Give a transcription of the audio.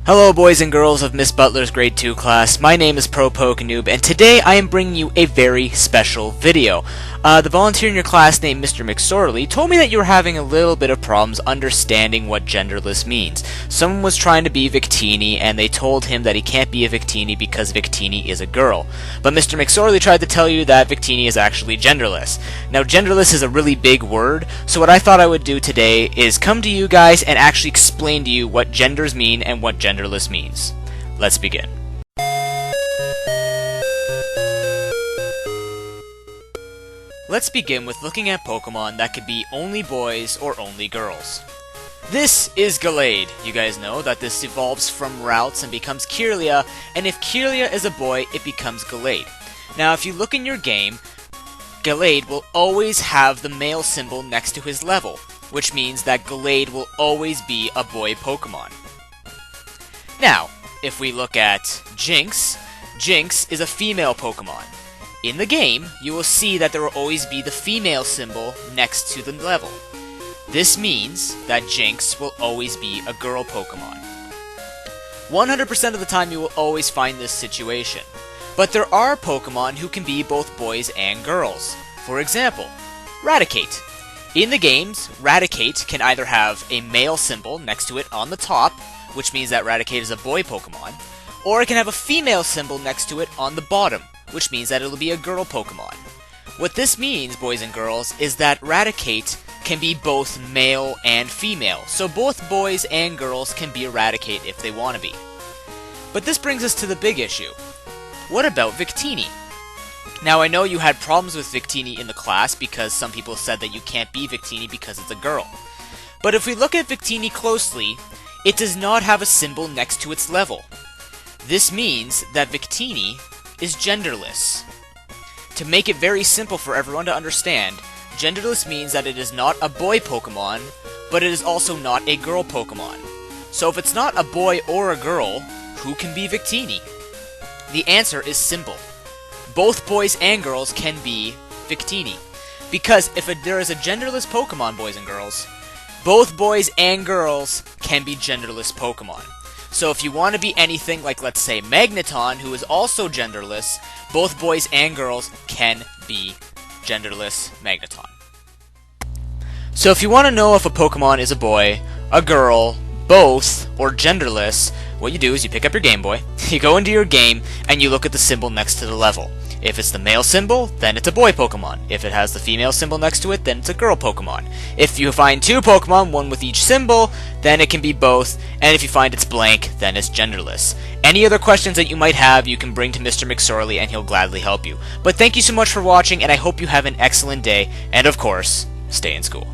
Hello boys and girls of Miss Butler's Grade 2 class, my name is Pro Pokenoob, and today I am bringing you a very special video. The volunteer in your class named Mr. McSorley told me that you were having a little bit of problems understanding what genderless means. Someone was trying to be Victini, and they told him that he can't be a Victini because Victini is a girl. But Mr. McSorley tried to tell you that Victini is actually genderless. Now genderless is a really big word, so what I thought I would do today is come to you guys and actually explain to you what genders mean and what genderless means. Let's begin. Let's begin with looking at Pokemon that could be only boys or only girls. This is Gallade. You guys know that this evolves from Routes and becomes Kirlia, and if Kirlia is a boy, it becomes Gallade. Now if you look in your game, Gallade will always have the male symbol next to his level, which means that Gallade will always be a boy Pokemon. Now, if we look at Jinx, Jinx is a female Pokemon. In the game, you will see that there will always be the female symbol next to the level. This means that Jinx will always be a girl Pokemon. 100% of the time you will always find this situation. But there are Pokemon who can be both boys and girls. For example, Raticate. In the games, Raticate can either have a male symbol next to it on the top, which means that Raticate is a boy Pokemon, or it can have a female symbol next to it on the bottom, which means that it'll be a girl Pokemon. What this means, boys and girls, is that Raticate can be both male and female, so both boys and girls can be a Raticate if they want to be. But this brings us to the big issue. What about Victini? Now I know you had problems with Victini in the class because some people said that you can't be Victini because it's a girl. But if we look at Victini closely, it does not have a symbol next to its level. This means that Victini is genderless. To make it very simple for everyone to understand, genderless means that it is not a boy Pokemon, but it is also not a girl Pokemon. So if it's not a boy or a girl, who can be Victini? The answer is simple. Both boys and girls can be Victini. Because if there is a genderless Pokemon, boys and girls, both boys and girls can be genderless Pokemon. So if you want to be anything like, let's say, Magneton, who is also genderless, both boys and girls can be genderless Magneton. So if you want to know if a Pokemon is a boy, a girl, both, or genderless, what you do is you pick up your Game Boy, you go into your game, and you look at the symbol next to the level. If it's the male symbol, then it's a boy Pokemon. If it has the female symbol next to it, then it's a girl Pokemon. If you find two Pokemon, one with each symbol, then it can be both, and if you find it's blank, then it's genderless. Any other questions that you might have, you can bring to Mr. McSorley and he'll gladly help you. But thank you so much for watching, and I hope you have an excellent day, and of course, stay in school.